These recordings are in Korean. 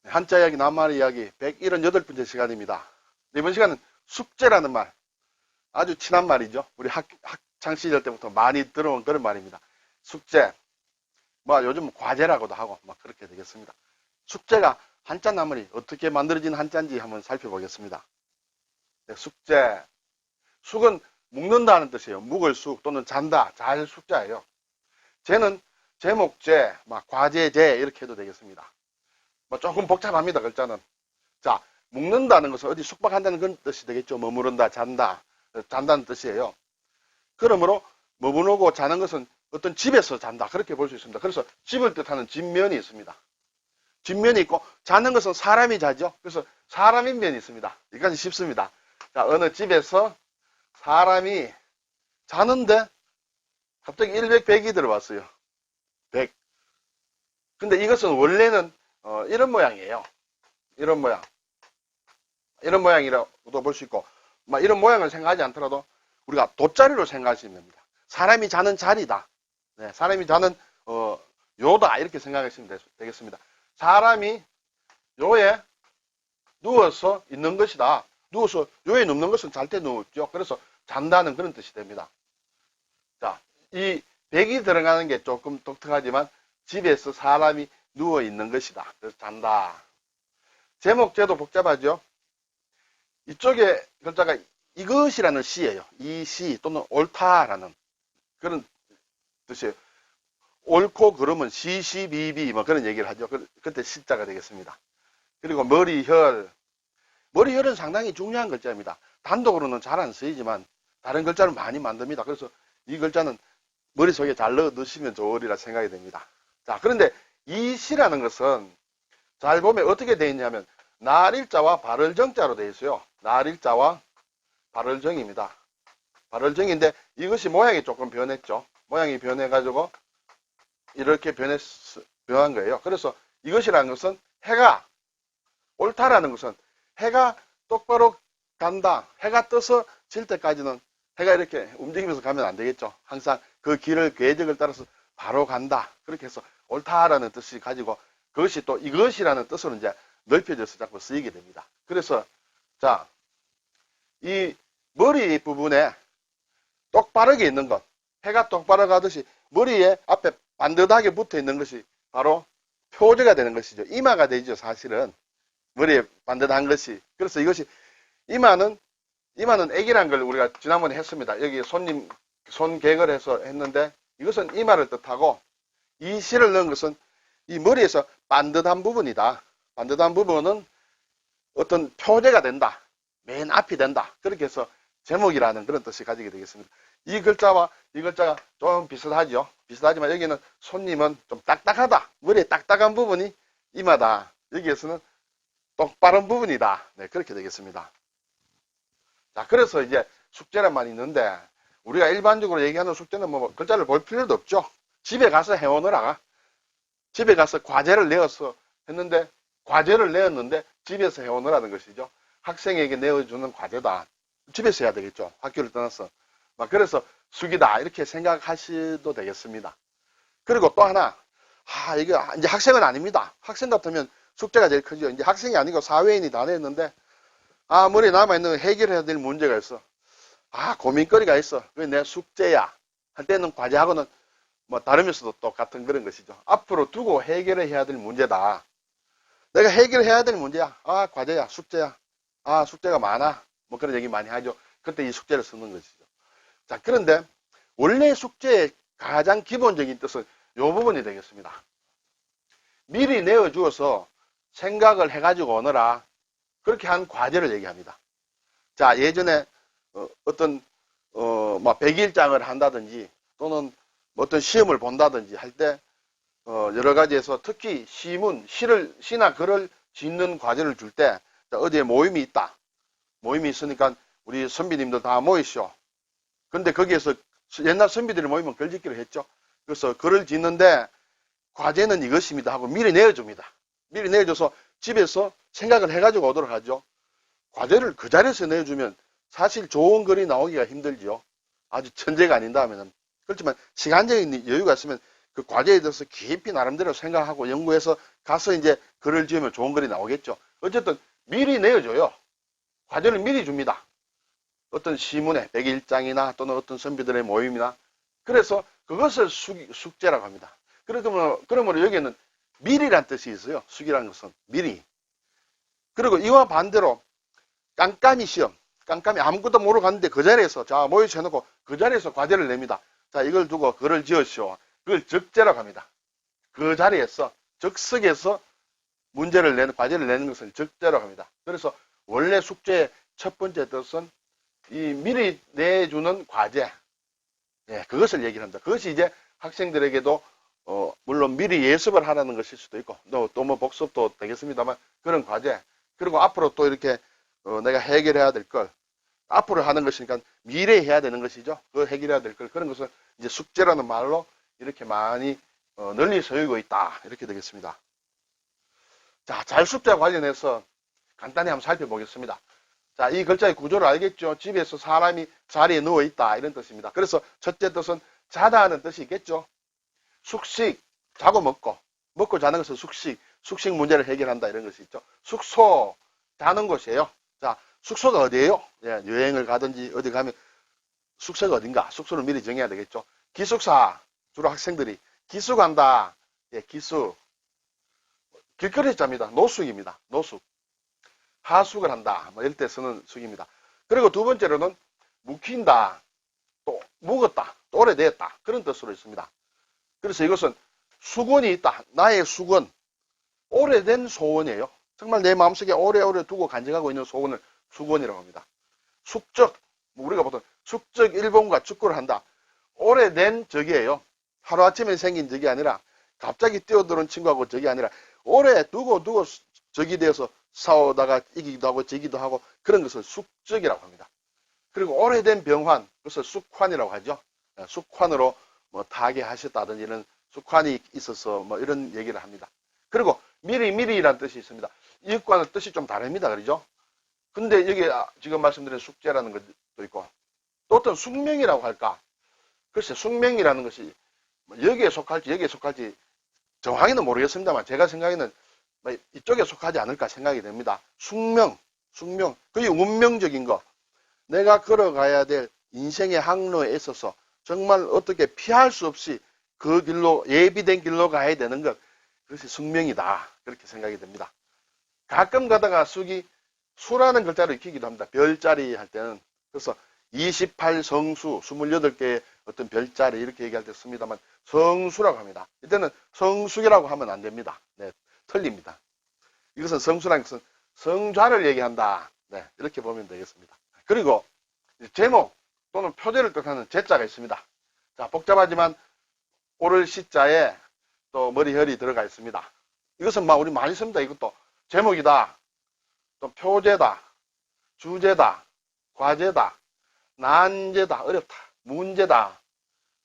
한자 이야기, 낱말 이야기 178번째 시간입니다. 이번 시간은 숙제라는 말, 아주 친한 말이죠. 우리 학창 시절 때부터 많이 들어온 그런 말입니다. 숙제, 뭐 요즘 과제라고도 하고 막 그렇게 되겠습니다. 숙제가 한자 나물이 어떻게 만들어진 한자인지 한번 살펴보겠습니다. 네, 숙제, 숙은 묵는다는 뜻이에요. 묵을 숙 또는 잔다, 잘 숙자예요. 제는 제목제, 막 과제제 이렇게 해도 되겠습니다. 뭐 조금 복잡합니다, 글자는. 자, 묵는다는 것은 어디 숙박한다는 그런 뜻이 되겠죠. 머무른다, 잔다, 잔다는 뜻이에요. 그러므로 머무르고 자는 것은 어떤 집에서 잔다, 그렇게 볼 수 있습니다. 그래서 집을 뜻하는 집면이 있습니다. 집면이 있고 자는 것은 사람이 자죠. 그래서 사람인 면이 있습니다. 여기까지 쉽습니다. 자, 어느 집에서 사람이 자는데 갑자기 100, 100이 들어왔어요. 100. 근데 이것은 원래는 이런 모양이에요. 이런 모양. 이런 모양이라고도 볼 수 있고, 막 이런 모양을 생각하지 않더라도 우리가 돗자리로 생각하시면 됩니다. 사람이 자는 자리다. 네, 사람이 자는 요다 이렇게 생각하시면 되겠습니다. 사람이 요에 누워서 있는 것이다. 누워서 요에 눕는 것은 잘 때 누웠죠. 그래서 잔다는 그런 뜻이 됩니다. 자, 이 백이 들어가는 게 조금 독특하지만 집에서 사람이 누워 있는 것이다. 그래서 잔다. 제목제도 복잡하죠. 이쪽에 글자가 이것이라는 시예요. 이 시 또는 옳다라는 그런 뜻이에요. 옳고 그름은 시시비비 뭐 그런 얘기를 하죠. 그때 시자가 되겠습니다. 그리고 머리혈. 머리혈은 상당히 중요한 글자입니다. 단독으로는 잘 안 쓰이지만 다른 글자를 많이 만듭니다. 그래서 이 글자는 머릿속에 잘 넣으시면 좋으리라 생각이 됩니다. 자, 그런데 이 시라는 것은 잘 보면 어떻게 되어 있냐면 날일자와 발을정자로 되어 있어요. 날일자와 발을정입니다. 발을정인데 이것이 모양이 조금 변했죠. 모양이 변해가지고 이렇게 변한 거예요. 그래서 이것이라는 것은 해가, 옳다라는 것은 해가 똑바로 간다. 해가 떠서 질 때까지는 해가 이렇게 움직이면서 가면 안 되겠죠. 항상 그 길을, 궤적을 따라서 바로 간다. 그렇게 해서 옳다라는 뜻이 가지고 그것이 또 이것이라는 뜻으로 이제 넓혀져서 자꾸 쓰이게 됩니다. 그래서 자, 이 머리 부분에 똑바르게 있는 것, 해가 똑바로 가듯이 머리에 앞에 반듯하게 붙어 있는 것이 바로 표제가 되는 것이죠. 이마가 되죠, 사실은. 머리에 반듯한 것이. 그래서 이것이 이마는 액이란 걸 우리가 지난번에 했습니다. 여기 손객을 해서 했는데 이것은 이마를 뜻하고 이 시를 넣은 것은 이 머리에서 반듯한 부분이다. 반듯한 부분은 어떤 표제가 된다. 맨 앞이 된다. 그렇게 해서 제목이라는 그런 뜻이 가지게 되겠습니다. 이 글자와 이 글자가 좀 비슷하죠. 비슷하지만 여기는 손님은 좀 딱딱하다. 머리에 딱딱한 부분이 이마다. 여기에서는 똑바른 부분이다. 네, 그렇게 되겠습니다. 자, 그래서 이제 숙제란 말이 있는데 우리가 일반적으로 얘기하는 숙제는 뭐 글자를 볼 필요도 없죠. 집에 가서 해오느라. 집에 가서 과제를 내어서 했는데 과제를 내었는데 집에서 해오느라는 것이죠. 학생에게 내어주는 과제다. 집에서 해야 되겠죠. 학교를 떠나서. 그래서 숙이다 이렇게 생각하셔도 되겠습니다. 그리고 또 하나, 이게 이제 학생은 아닙니다. 학생 같으면 숙제가 제일 크죠. 이제 학생이 아니고 사회인이 다 냈는데 머리에 남아있는 거 해결해야 될 문제가 있어. 고민거리가 있어. 그게 내 숙제야. 할 때는 과제하고는 뭐 다르면서도 똑같은 그런 것이죠. 앞으로 두고 해결해야 될 문제다. 내가 해결해야 될 문제야. 과제야, 숙제야. 숙제가 많아. 뭐 그런 얘기 많이 하죠. 그때 이 숙제를 쓰는 것이죠. 자, 그런데 원래 숙제의 가장 기본적인 뜻은 이 부분이 되겠습니다. 미리 내어주어서 생각을 해가지고 오너라. 그렇게 한 과제를 얘기합니다. 자, 예전에 어떤 백일장을 한다든지 또는 어떤 시험을 본다든지 할 때 여러 가지에서 특히 시나 글을 짓는 과제를 줄 때 어디에 모임이 있다. 모임이 있으니까 우리 선비님들 다 모이시오. 근데 거기에서 옛날 선비들이 모이면 글 짓기로 했죠. 그래서 글을 짓는데 과제는 이것입니다 하고 미리 내어줍니다. 미리 내어줘서 집에서 생각을 해가지고 오도록 하죠. 과제를 그 자리에서 내어주면 사실 좋은 글이 나오기가 힘들죠. 아주 천재가 아닌다 하면은. 그렇지만 시간적인 여유가 있으면 그 과제에 대해서 깊이 나름대로 생각하고 연구해서 가서 이제 글을 지으면 좋은 글이 나오겠죠. 어쨌든 미리 내어줘요. 과제를 미리 줍니다. 어떤 시문회, 100일장이나 또는 어떤 선비들의 모임이나. 그래서 그것을 숙제라고 합니다. 그러므로 여기에는 미리란 뜻이 있어요. 숙이라는 것은 미리. 그리고 이와 반대로 깜깜이 시험, 깜깜이 아무것도 모르고 갔는데 그 자리에서 자 모여서 해놓고 그 자리에서 과제를 냅니다. 자 이걸 두고 글을 지으시오. 그걸 적재라고 합니다. 그 자리에서 적석에서 문제를 내는 과제를 내는 것을 적재라고 합니다. 그래서 원래 숙제의 첫 번째 뜻은 이 미리 내주는 과제, 예, 그것을 얘기를 합니다. 그것이 이제 학생들에게도 물론 미리 예습을 하라는 것일 수도 있고 또 뭐 복습도 되겠습니다만 그런 과제, 그리고 앞으로 또 이렇게 내가 해결해야 될 걸, 앞으로 하는 것이니까 미래에 해야 되는 것이죠. 그 해결해야 될 걸, 그런 것을 이제 숙제라는 말로 이렇게 많이 널리 쓰이고 있다, 이렇게 되겠습니다. 자, 잘 숙제와 관련해서 간단히 한번 살펴보겠습니다. 자, 이 글자의 구조를 알겠죠? 집에서 사람이 자리에 누워 있다, 이런 뜻입니다. 그래서 첫째 뜻은 자다 하는 뜻이 있겠죠? 숙식, 자고 먹고 자는 것은 숙식 문제를 해결한다, 이런 것이 있죠. 숙소, 자는 곳이에요. 자, 숙소가 어디예요? 예, 여행을 가든지 어디 가면 숙소가 어딘가, 숙소를 미리 정해야 되겠죠. 기숙사, 주로 학생들이 기숙 간다, 예, 기숙. 길거리 자입니다. 노숙입니다. 노숙. 하숙을 한다, 뭐 이럴 때 쓰는 숙입니다. 그리고 두 번째로는 묵힌다, 또 묵었다, 또 오래됐다, 그런 뜻으로 있습니다. 그래서 이것은 수건이 있다, 나의 수건, 오래된 소원이에요. 정말 내 마음속에 오래오래 두고 간직하고 있는 소원을 수건이라고 합니다. 숙적, 우리가 보통 숙적 일본과 축구를 한다, 오래된 적이에요. 하루아침에 생긴 적이 아니라 갑자기 뛰어드는 친구하고 적이 아니라 오래 두고 적이 되어서 싸우다가 이기기도 하고 지기도 하고 그런 것을 숙적이라고 합니다. 그리고 오래된 병환, 그것을 숙환이라고 하죠. 숙환으로 뭐 타계하셨다든지 이런 숙환이 있어서 뭐 이런 얘기를 합니다. 그리고 미리라는 뜻이 있습니다. 이것과는 뜻이 좀 다릅니다. 그러죠? 근데 여기 지금 말씀드린 숙제라는 것도 있고 또 어떤 숙명이라고 할까? 글쎄, 숙명이라는 것이 여기에 속할지 정확히는 모르겠습니다만 제가 생각에는 이쪽에 속하지 않을까 생각이 됩니다. 숙명, 그게 운명적인 거, 내가 걸어가야 될 인생의 항로에 있어서 정말 어떻게 피할 수 없이 그 길로, 예비된 길로 가야 되는 것, 그것이 숙명이다, 그렇게 생각이 됩니다. 가끔 가다가 수라는 글자로 익히기도 합니다. 별자리 할 때는. 그래서 28성수, 28개의 어떤 별자리 이렇게 얘기할 때 씁니다만 성수라고 합니다. 이때는 성숙이라고 하면 안 됩니다. 네, 틀립니다. 이것은 성수라는 것은 성좌를 얘기한다. 네, 이렇게 보면 되겠습니다. 그리고 제목 또는 표제를 뜻하는 제자가 있습니다. 자, 복잡하지만 오를 시자에 또 머리혈이 들어가 있습니다. 이것은 우리 많이 씁니다. 이것도 제목이다, 또 표제다, 주제다, 과제다, 난제다, 어렵다, 문제다,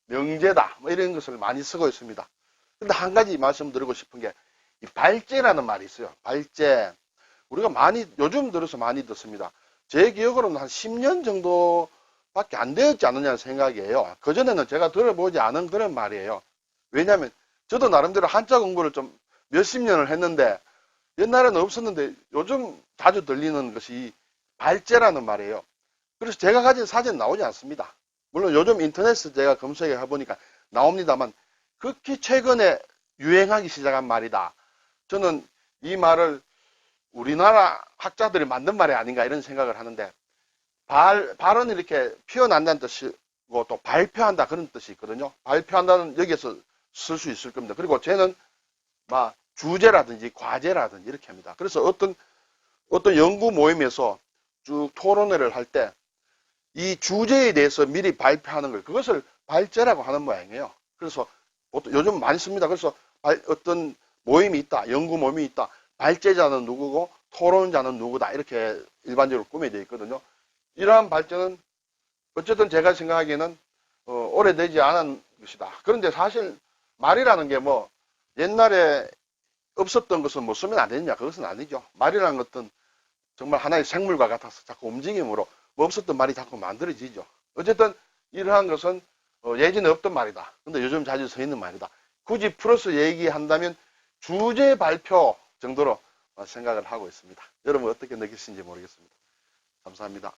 명제다, 뭐 이런 것을 많이 쓰고 있습니다. 근데 한 가지 말씀드리고 싶은 게 이 발제라는 말이 있어요. 발제. 우리가 요즘 들어서 많이 듣습니다. 제 기억으로는 한 10년 정도밖에 안 되었지 않느냐는 생각이에요. 그전에는 제가 들어보지 않은 그런 말이에요. 왜냐하면 저도 나름대로 한자 공부를 좀 몇십 년을 했는데 옛날에는 없었는데 요즘 자주 들리는 것이 발제라는 말이에요. 그래서 제가 가진 사진은 나오지 않습니다. 물론 요즘 인터넷에 제가 검색해 보니까 나옵니다만 극히 최근에 유행하기 시작한 말이다. 저는 이 말을 우리나라 학자들이 만든 말이 아닌가 이런 생각을 하는데 발은 이렇게 피어난다는 뜻이고 또 발표한다 그런 뜻이 있거든요. 발표한다는 여기에서 쓸 수 있을 겁니다. 그리고 쟤는 주제라든지 과제라든지 이렇게 합니다. 그래서 어떤 연구 모임에서 쭉 토론회를 할 때 이 주제에 대해서 미리 발표하는 걸 그것을 발제라고 하는 모양이에요. 그래서 요즘 많이 씁니다. 그래서 어떤 모임이 있다, 연구 모임이 있다, 발제자는 누구고 토론자는 누구다 이렇게 일반적으로 꾸며져 있거든요. 이러한 발제는 어쨌든 제가 생각하기에는 오래되지 않은 것이다. 그런데 사실 말이라는 게 옛날에 없었던 것은 쓰면 안 되느냐, 그것은 아니죠. 말이라는 것은 정말 하나의 생물과 같아서 자꾸 움직임으로 없었던 말이 자꾸 만들어지죠. 어쨌든 이러한 것은 예전에 없던 말이다. 근데 요즘 자주 서 있는 말이다. 굳이 풀어서 얘기한다면 주제 발표, 정도로 생각을 하고 있습니다. 여러분 어떻게 느끼시는지 모르겠습니다. 감사합니다.